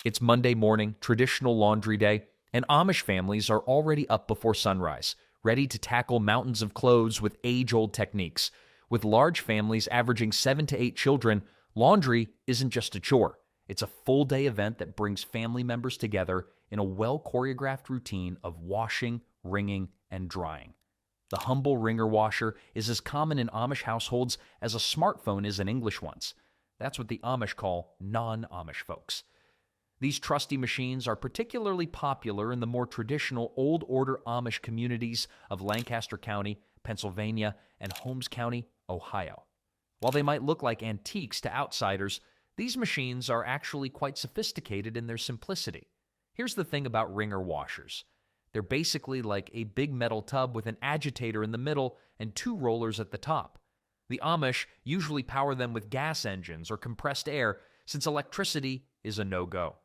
It's Monday morning, traditional laundry day, and Amish families are already up before sunrise, ready to tackle mountains of clothes with age-old techniques. With large families averaging 7 to 8 children, laundry isn't just a chore. It's a full-day event that brings family members together in a well-choreographed routine of washing, wringing, and drying. The humble wringer washer is as common in Amish households as a smartphone is in English ones. That's what the Amish call non-Amish folks. These trusty machines are particularly popular in the more traditional Old Order Amish communities of Lancaster County, Pennsylvania, and Holmes County, Ohio. While they might look like antiques to outsiders, these machines are actually quite sophisticated in their simplicity. Here's the thing about wringer washers. They're basically like a big metal tub with an agitator in the middle and 2 rollers at the top. The Amish usually power them with gas engines or compressed air, since electricity is a no-go.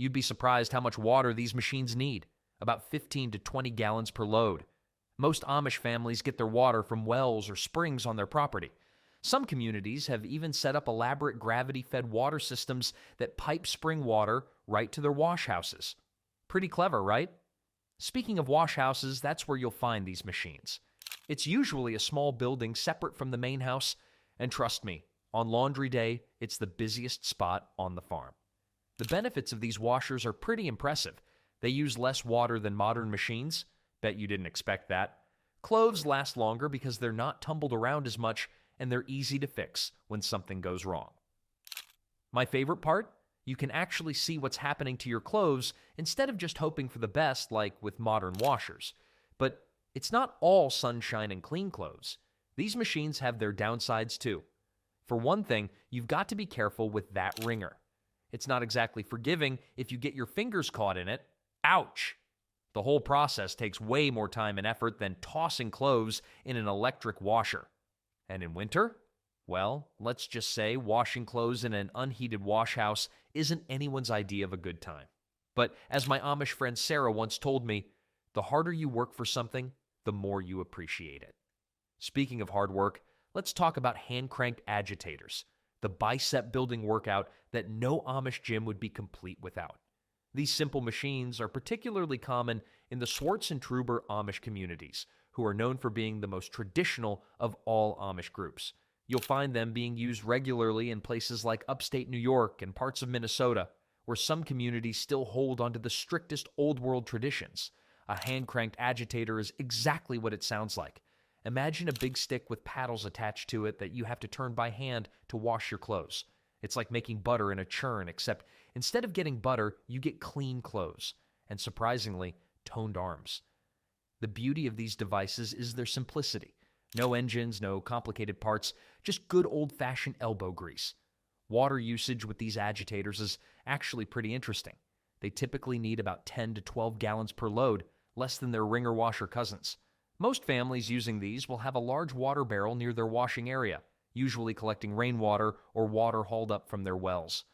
You'd be surprised how much water these machines need, about 15 to 20 gallons per load. Most Amish families get their water from wells or springs on their property. Some communities have even set up elaborate gravity-fed water systems that pipe spring water right to their wash houses. Pretty clever, right? Speaking of wash houses, that's where you'll find these machines. It's usually a small building separate from the main house, and trust me, on laundry day, it's the busiest spot on the farm. The benefits of these washers are pretty impressive. They use less water than modern machines. Bet you didn't expect that. Clothes last longer because they're not tumbled around as much, and they're easy to fix when something goes wrong. My favorite part? You can actually see what's happening to your clothes instead of just hoping for the best like with modern washers. But it's not all sunshine and clean clothes. These machines have their downsides too. For one thing, you've got to be careful with that wringer. It's not exactly forgiving if you get your fingers caught in it. Ouch! The whole process takes way more time and effort than tossing clothes in an electric washer. And in winter? Well, let's just say washing clothes in an unheated wash house isn't anyone's idea of a good time. But as my Amish friend Sarah once told me, the harder you work for something, the more you appreciate it. Speaking of hard work, let's talk about hand-cranked agitators, the bicep-building workout that no Amish gym would be complete without. These simple machines are particularly common in the Swartz and Truber Amish communities, who are known for being the most traditional of all Amish groups. You'll find them being used regularly in places like upstate New York and parts of Minnesota, where some communities still hold onto the strictest Old World traditions. A hand-cranked agitator is exactly what it sounds like. Imagine a big stick with paddles attached to it that you have to turn by hand to wash your clothes. It's like making butter in a churn, except instead of getting butter, you get clean clothes, and surprisingly, toned arms. The beauty of these devices is their simplicity. No engines, no complicated parts, just good old-fashioned elbow grease. Water usage with these agitators is actually pretty interesting. They typically need about 10 to 12 gallons per load, less than their wringer washer cousins. Most families using these will have a large water barrel near their washing area, usually collecting rainwater or water hauled up from their wells.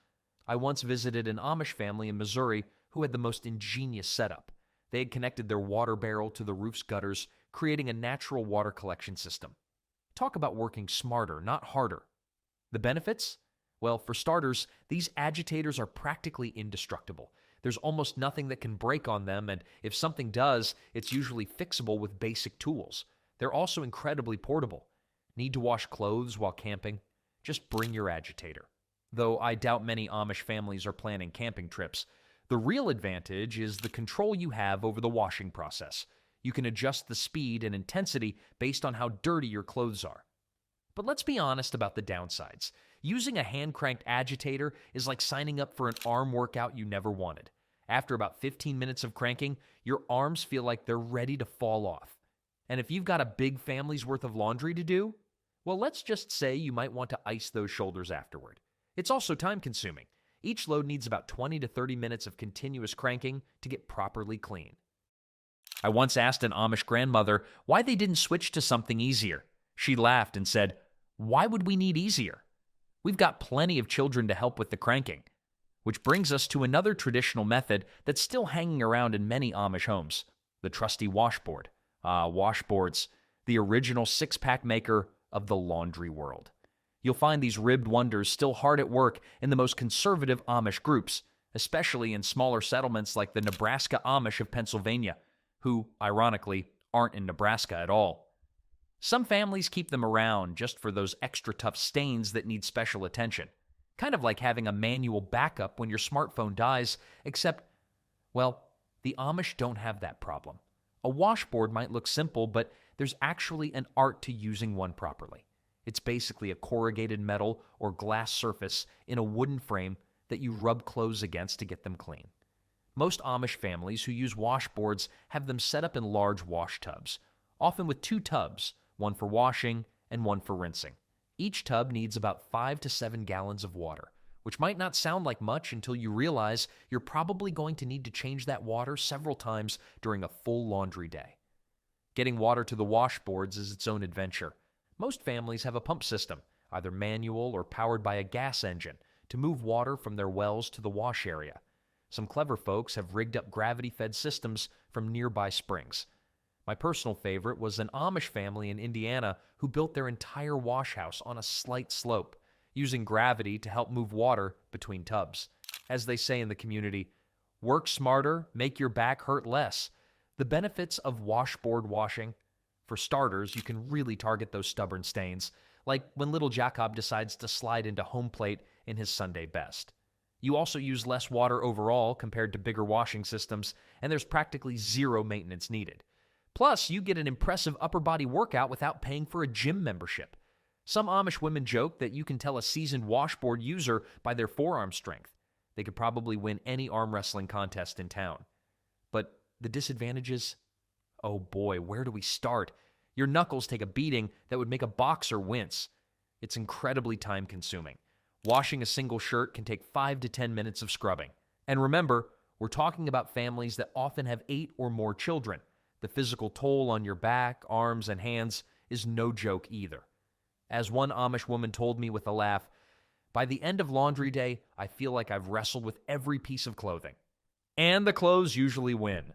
I once visited an Amish family in Missouri who had the most ingenious setup. They had connected their water barrel to the roof's gutters, creating a natural water collection system. Talk about working smarter, not harder. The benefits? Well, for starters, these agitators are practically indestructible. There's almost nothing that can break on them, and if something does, it's usually fixable with basic tools. They're also incredibly portable. Need to wash clothes while camping? Just bring your agitator. Though I doubt many Amish families are planning camping trips. The real advantage is the control you have over the washing process. You can adjust the speed and intensity based on how dirty your clothes are. But let's be honest about the downsides. Using a hand-cranked agitator is like signing up for an arm workout you never wanted. After about 15 minutes of cranking, your arms feel like they're ready to fall off. And if you've got a big family's worth of laundry to do, well, let's just say you might want to ice those shoulders afterward. It's also time-consuming. Each load needs about 20 to 30 minutes of continuous cranking to get properly clean. I once asked an Amish grandmother why they didn't switch to something easier. She laughed and said, "Why would we need easier? We've got plenty of children to help with the cranking." Which brings us to another traditional method that's still hanging around in many Amish homes, the trusty washboard. Washboards, the original six-pack maker of the laundry world. You'll find these ribbed wonders still hard at work in the most conservative Amish groups, especially in smaller settlements like the Nebraska Amish of Pennsylvania, who, ironically, aren't in Nebraska at all. Some families keep them around just for those extra tough stains that need special attention. Kind of like having a manual backup when your smartphone dies, except, well, the Amish don't have that problem. A washboard might look simple, but there's actually an art to using one properly. It's basically a corrugated metal or glass surface in a wooden frame that you rub clothes against to get them clean. Most Amish families who use washboards have them set up in large wash tubs, often with 2 tubs, one for washing and one for rinsing. Each tub needs about 5 to 7 gallons of water, which might not sound like much until you realize you're probably going to need to change that water several times during a full laundry day. Getting water to the washboards is its own adventure. Most families have a pump system, either manual or powered by a gas engine, to move water from their wells to the wash area. Some clever folks have rigged up gravity-fed systems from nearby springs. My personal favorite was an Amish family in Indiana who built their entire wash house on a slight slope, using gravity to help move water between tubs. As they say in the community, work smarter, make your back hurt less. The benefits of washboard washing: for starters, you can really target those stubborn stains, like when little Jacob decides to slide into home plate in his Sunday best. You also use less water overall compared to bigger washing systems, and there's practically zero maintenance needed. Plus, you get an impressive upper body workout without paying for a gym membership. Some Amish women joke that you can tell a seasoned washboard user by their forearm strength. They could probably win any arm wrestling contest in town. But the disadvantages? Oh boy, where do we start? Your knuckles take a beating that would make a boxer wince. It's incredibly time-consuming. Washing a single shirt can take 5 to 10 minutes of scrubbing. And remember, we're talking about families that often have 8 or more children. The physical toll on your back, arms, and hands is no joke either. As one Amish woman told me with a laugh, "By the end of laundry day, I feel like I've wrestled with every piece of clothing." And the clothes usually win.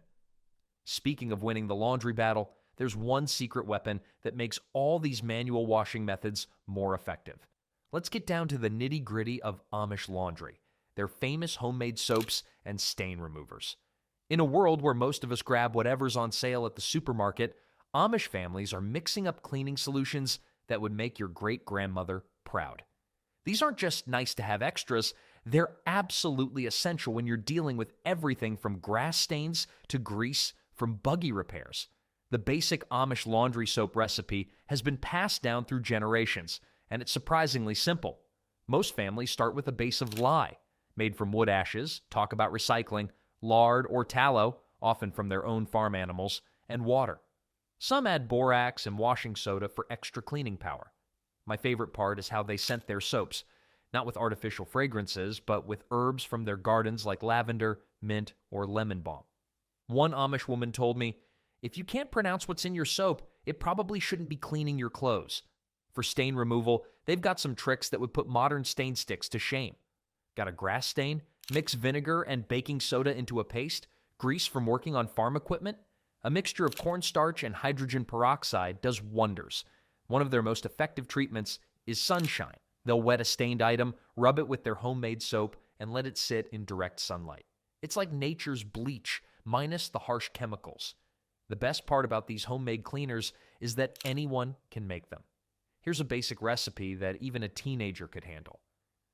Speaking of winning the laundry battle, there's one secret weapon that makes all these manual washing methods more effective. Let's get down to the nitty-gritty of Amish laundry, their famous homemade soaps and stain removers. In a world where most of us grab whatever's on sale at the supermarket, Amish families are mixing up cleaning solutions that would make your great-grandmother proud. These aren't just nice-to-have extras, they're absolutely essential when you're dealing with everything from grass stains to grease from buggy repairs. The basic Amish laundry soap recipe has been passed down through generations, and it's surprisingly simple. Most families start with a base of lye, made from wood ashes, talk about recycling, lard or tallow, often from their own farm animals, and water. Some add borax and washing soda for extra cleaning power. My favorite part is how they scent their soaps, not with artificial fragrances, but with herbs from their gardens like lavender, mint, or lemon balm. One Amish woman told me, "If you can't pronounce what's in your soap, it probably shouldn't be cleaning your clothes." For stain removal, they've got some tricks that would put modern stain sticks to shame. Got a grass stain? Mix vinegar and baking soda into a paste? Grease from working on farm equipment? A mixture of cornstarch and hydrogen peroxide does wonders. One of their most effective treatments is sunshine. They'll wet a stained item, rub it with their homemade soap, and let it sit in direct sunlight. It's like nature's bleach, minus the harsh chemicals. The best part about these homemade cleaners is that anyone can make them. Here's a basic recipe that even a teenager could handle.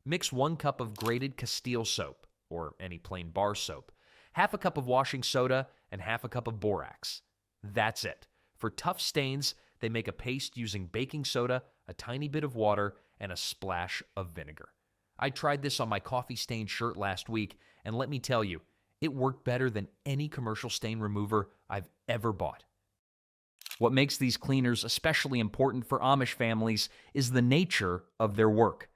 Mix 1 cup of grated Castile soap, or any plain bar soap, half a cup of washing soda, and half a cup of borax. That's it. For tough stains, they make a paste using baking soda, a tiny bit of water, and a splash of vinegar. I tried this on my coffee-stained shirt last week, and let me tell you, it worked better than any commercial stain remover I've ever bought. What makes these cleaners especially important for Amish families is the nature of their work.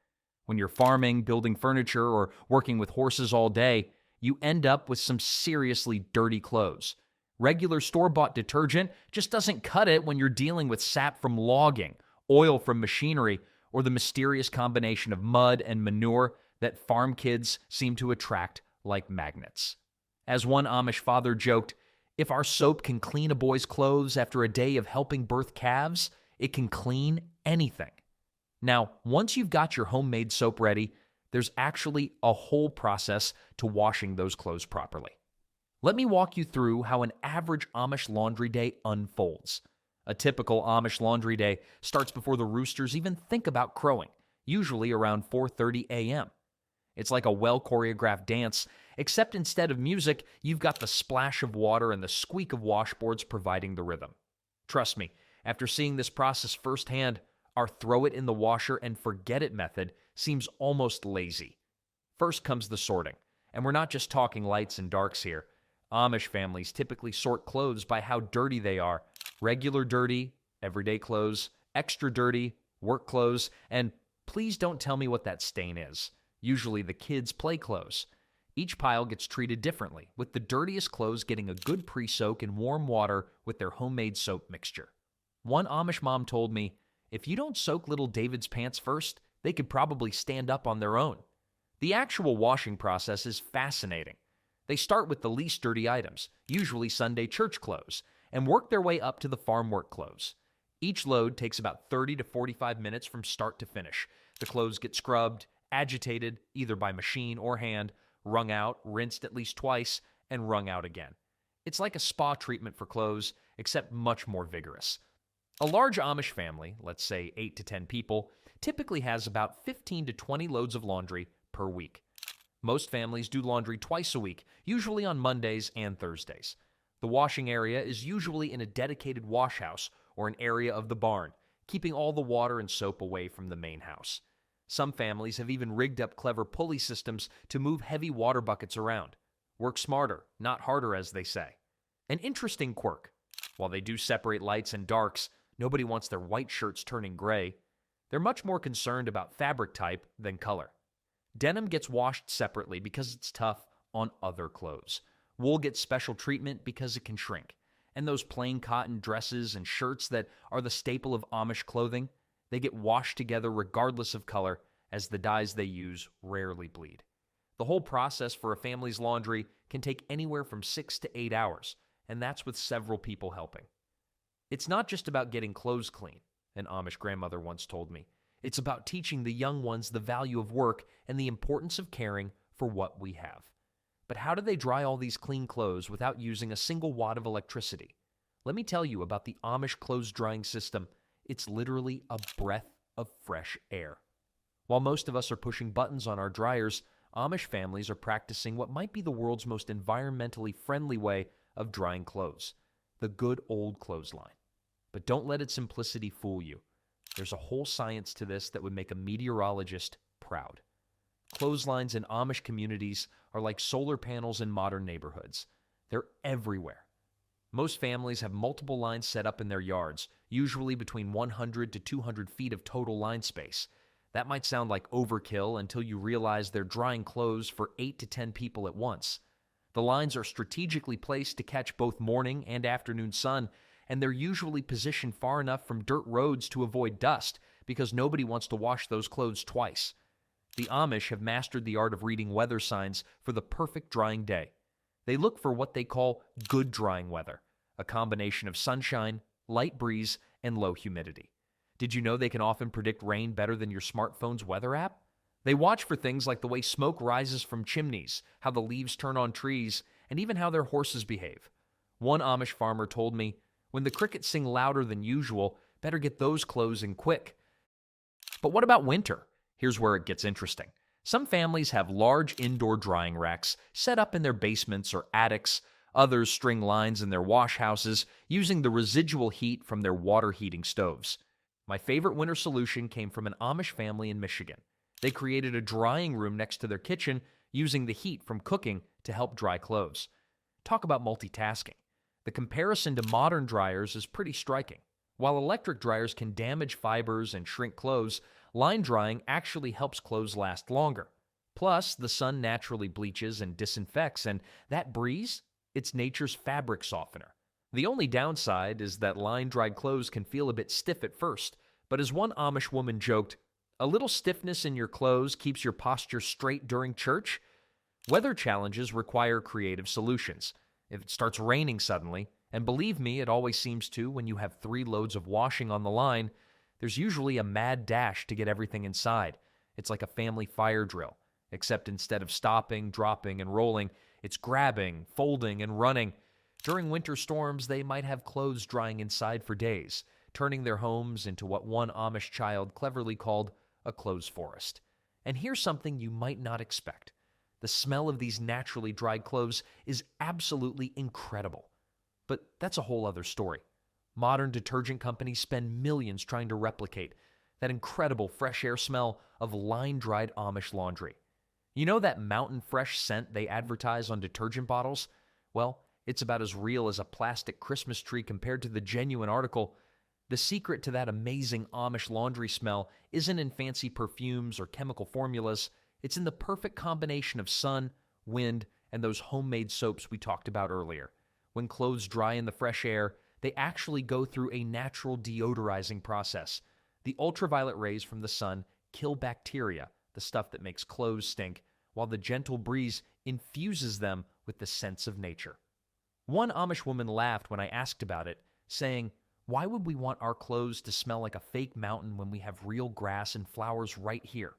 When you're farming, building furniture, or working with horses all day, you end up with some seriously dirty clothes. Regular store-bought detergent just doesn't cut it when you're dealing with sap from logging, oil from machinery, or the mysterious combination of mud and manure that farm kids seem to attract like magnets. As one Amish father joked, "If our soap can clean a boy's clothes after a day of helping birth calves, it can clean anything." Now, once you've got your homemade soap ready, There's actually a whole process to washing those clothes properly. Let me walk you through how an average Amish laundry day unfolds. A typical Amish laundry day starts before the roosters even think about crowing, usually around 4:30 a.m. It's like a well-choreographed dance, except instead of music, you've got the splash of water and the squeak of washboards providing the rhythm. Trust me, after seeing this process firsthand, our throw it in the washer and forget it method seems almost lazy. First comes the sorting, and we're not just talking lights and darks here. Amish families typically sort clothes by how dirty they are: regular dirty, everyday clothes, extra dirty, work clothes, and please don't tell me what that stain is. Usually the kids' play clothes. Each pile gets treated differently, with the dirtiest clothes getting a good pre-soak in warm water with their homemade soap mixture. One Amish mom told me, if you don't soak little David's pants first, they could probably stand up on their own. The actual washing process is fascinating. They start with the least dirty items, usually Sunday church clothes, and work their way up to the farm work clothes. Each load takes about 30 to 45 minutes from start to finish. The clothes get scrubbed, agitated, either by machine or hand, wrung out, rinsed at least twice, and wrung out again. It's like a spa treatment for clothes, except much more vigorous. A large Amish family, let's say 8 to 10 people, typically has about 15 to 20 loads of laundry per week. Most families do laundry twice a week, usually on Mondays and Thursdays. The washing area is usually in a dedicated wash house or an area of the barn, keeping all the water and soap away from the main house. Some families have even rigged up clever pulley systems to move heavy water buckets around. Work smarter, not harder, as they say. An interesting quirk: while they do separate lights and darks, nobody wants their white shirts turning gray. They're much more concerned about fabric type than color. Denim gets washed separately because it's tough on other clothes. Wool gets special treatment because it can shrink. And those plain cotton dresses and shirts that are the staple of Amish clothing, they get washed together regardless of color, as the dyes they use rarely bleed. The whole process for a family's laundry can take anywhere from 6 to 8 hours, and that's with several people helping. It's not just about getting clothes clean, an Amish grandmother once told me. It's about teaching the young ones the value of work and the importance of caring for what we have. But how do they dry all these clean clothes without using a single watt of electricity? Let me tell you about the Amish clothes drying system. It's literally a breath of fresh air. While most of us are pushing buttons on our dryers, Amish families are practicing what might be the world's most environmentally friendly way of drying clothes: the good old clothesline. But don't let its simplicity fool you. There's a whole science to this that would make a meteorologist proud. Clotheslines in Amish communities are like solar panels in modern neighborhoods. They're everywhere. Most families have multiple lines set up in their yards, usually between 100 to 200 feet of total line space. That might sound like overkill until you realize they're drying clothes for 8 to 10 people at once. The lines are strategically placed to catch both morning and afternoon sun, and they're usually positioned far enough from dirt roads to avoid dust, because nobody wants to wash those clothes twice. The Amish have mastered the art of reading weather signs for the perfect drying day. They look for what they call good drying weather, a combination of sunshine, light breeze, and low humidity. Did you know they can often predict rain better than your smartphone's weather app? They watch for things like the way smoke rises from chimneys, how the leaves turn on trees, and even how their horses behave. One Amish farmer told me, when the crickets sing louder than usual, better get those clothes in quick. But what about winter? Here's where it gets interesting. Some families have large indoor drying racks set up in their basements or attics. Others string lines in their wash houses using the residual heat from their water heating stoves. My favorite winter solution came from an Amish family in Michigan. They created a drying room next to their kitchen using the heat from cooking to help dry clothes. Talk about multitasking. The comparison to modern dryers is pretty striking. While electric dryers can damage fibers and shrink clothes, line drying actually helps clothes last longer. Plus, the sun naturally bleaches and disinfects, and that breeze, it's nature's fabric softener. The only downside is that line-dried clothes can feel a bit stiff at first, but as one Amish woman joked, a little stiffness in your clothes keeps your posture straight during church. Weather challenges require creative solutions. If it starts raining suddenly, and believe me, it always seems to when you have 3 loads of washing on the line, there's usually a mad dash to get everything inside. It's like a family fire drill. Except instead of stopping, dropping, and rolling, it's grabbing, folding, and running. During winter storms, they might have clothes drying inside for days, turning their homes into what one Amish child cleverly called a clothes forest. And here's something you might not expect. The smell of these naturally dried clothes is absolutely incredible. But that's a whole other story. Modern detergent companies spend millions trying to replicate that incredible fresh air smell of line-dried Amish laundry. You know that mountain fresh scent they advertise on detergent bottles? Well, it's about as real as a plastic Christmas tree compared to the genuine article. The secret to that amazing Amish laundry smell isn't in fancy perfumes or chemical formulas. It's in the perfect combination of sun, wind, and those homemade soaps we talked about earlier. When clothes dry in the fresh air, they actually go through a natural deodorizing process. The ultraviolet rays from the sun kill bacteria, the stuff that makes clothes stink, while the gentle breeze infuses them with the scents of nature. One Amish woman laughed when I asked about it, saying, "Why would we want our clothes to smell like a fake mountain when we have real grass and flowers right here?"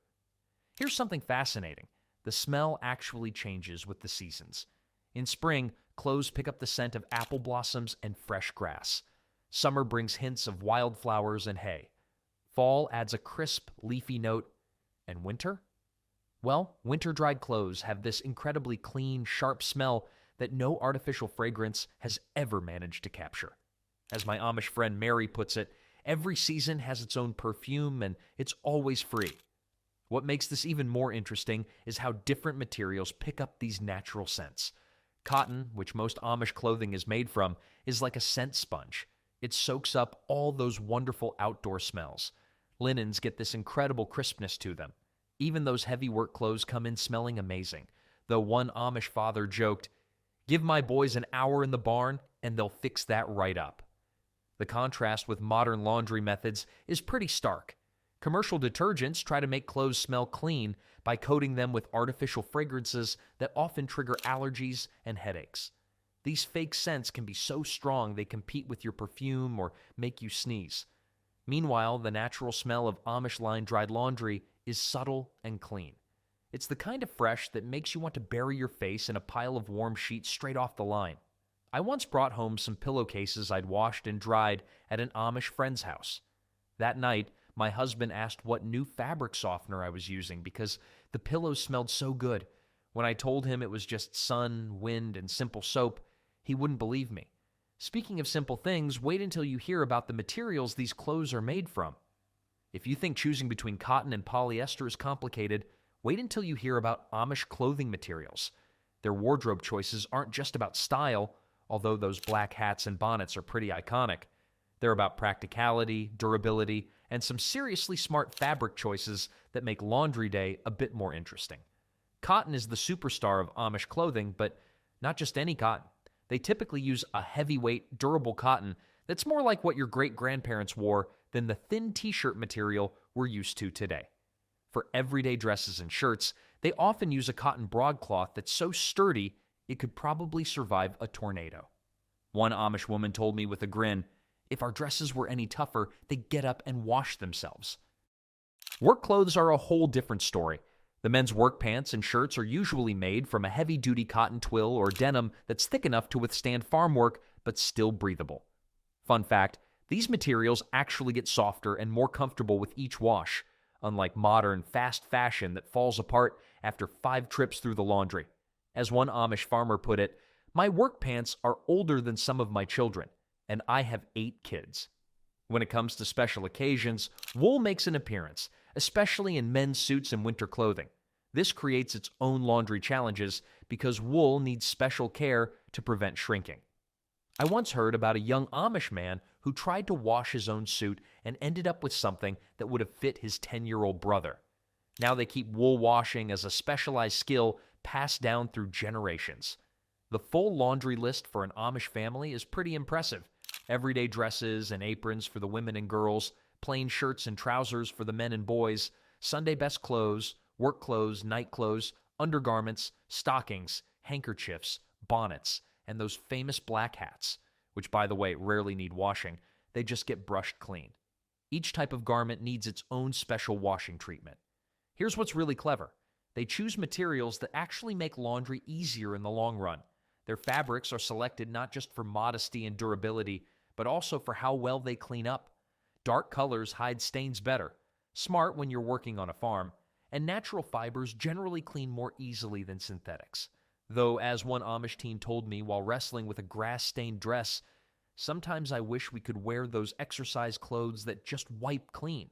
Here's something fascinating. The smell actually changes with the seasons. In spring, clothes pick up the scent of apple blossoms and fresh grass. Summer brings hints of wildflowers and hay. Fall adds a crisp, leafy note. And winter? Well, winter-dried clothes have this incredibly clean, sharp smell that no artificial fragrance has ever managed to capture. As my Amish friend Mary puts it, every season has its own perfume and it's always free. What makes this even more interesting is how different materials pick up these natural scents. Cotton, which most Amish clothing is made from, is like a scent sponge. It soaks up all those wonderful outdoor smells. Linens get this incredible crispness to them. Even those heavy work clothes come in smelling amazing, though one Amish father joked, "Give my boys an hour in the barn and they'll fix that right up." The contrast with modern laundry methods is pretty stark. Commercial detergents try to make clothes smell clean by coating them with artificial fragrances that often trigger allergies and headaches. These fake scents can be so strong they compete with your perfume or make you sneeze. Meanwhile, the natural smell of Amish line-dried laundry is subtle and clean. It's the kind of fresh that makes you want to bury your face in a pile of warm sheets straight off the line. I once brought home some pillowcases I'd washed and dried at an Amish friend's house. That night, my husband asked what new fabric softener I was using because the pillows smelled so good. When I told him it was just sun, wind, and simple soap, he wouldn't believe me. Speaking of simple things, wait until you hear about the materials these clothes are made from. If you think choosing between cotton and polyester is complicated, wait until you hear about Amish clothing materials. Their wardrobe choices aren't just about style, although those black hats and bonnets are pretty iconic. They're about practicality, durability, and some seriously smart fabric choices that make laundry day a bit more interesting. Cotton is the superstar of Amish clothing, but not just any cotton. They typically use a heavyweight, durable cotton that's more like what your great-grandparents wore than the thin t-shirt material we're used to today. For everyday dresses and shirts, they often use a cotton broadcloth that's so sturdy it could probably survive a tornado. One Amish woman told me with a grin, "If our dresses were any tougher, they'd get up and wash themselves." Work clothes are a whole different story. The men's work pants and shirts are usually made from a heavy-duty cotton twill or denim that's thick enough to withstand farm work but still breathable. Fun fact, these materials actually get softer and more comfortable with each wash, unlike modern, fast fashion that falls apart after 5 trips through the laundry. As one Amish farmer put it, "My work pants are older than some of my children, and I have 8 kids." When it comes to special occasions, wool makes an appearance, especially in men's suits and winter clothing. This creates its own laundry challenges because wool needs special care to prevent shrinking. I once heard about a young Amish man who tried to wash his own suit and ended up with something that would have fit his 10-year-old brother. Now they keep wool washing as a specialized skill passed down through generations. The full laundry list for an Amish family is pretty impressive. Everyday dresses and aprons for the women and girls, plain shirts and trousers for the men and boys, Sunday best clothes, work clothes, night clothes, undergarments, stockings, handkerchiefs, bonnets, and those famous black hats, which by the way rarely need washing, they just get brushed clean. Each type of garment needs its own special washing treatment. Here's what's really clever. They choose materials that actually make laundry easier in the long run. Their fabrics are selected not just for modesty and durability, but also for how well they clean up. Dark colors hide stains better, smart when you're working on a farm, and natural fibers generally clean more easily than synthetics. Though, as one Amish teen told me while wrestling with a grass-stained dress, sometimes I wish we could wear those exercise clothes that just wipe clean.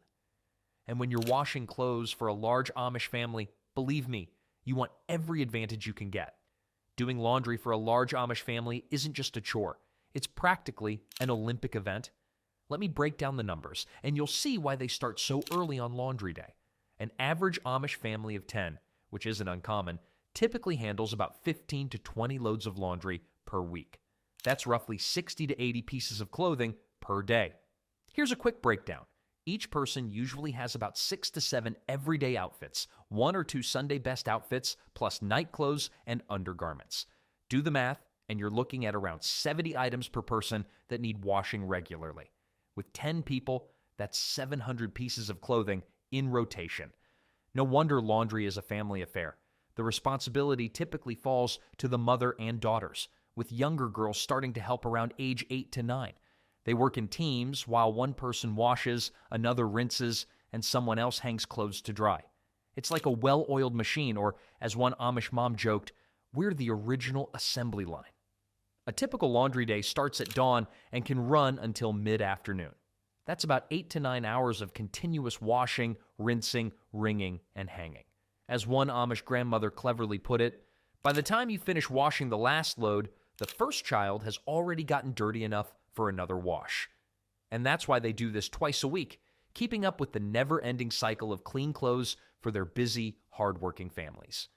And when you're washing clothes for a large Amish family, believe me, you want every advantage you can get. Doing laundry for a large Amish family isn't just a chore. It's practically an Olympic event. Let me break down the numbers, and you'll see why they start so early on laundry day. An average Amish family of 10, which isn't uncommon, typically handles about 15 to 20 loads of laundry per week. That's roughly 60 to 80 pieces of clothing per day. Here's a quick breakdown. Each person usually has about 6 to 7 everyday outfits, 1 or 2 Sunday best outfits, plus night clothes and undergarments. Do the math, and you're looking at around 70 items per person that need washing regularly. With 10 people, that's 700 pieces of clothing in rotation. No wonder laundry is a family affair. The responsibility typically falls to the mother and daughters, with younger girls starting to help around age 8 to 9. They work in teams while one person washes, another rinses, and someone else hangs clothes to dry. It's like a well-oiled machine, or as one Amish mom joked, we're the original assembly line. A typical laundry day starts at dawn and can run until mid-afternoon. That's about 8 to 9 hours of continuous washing, rinsing, wringing, and hanging. As one Amish grandmother cleverly put it, by the time you finish washing the last load, the first child has already gotten dirty enough for another wash. And that's why they do this twice a week, keeping up with the never-ending cycle of clean clothes for their busy, hard-working families.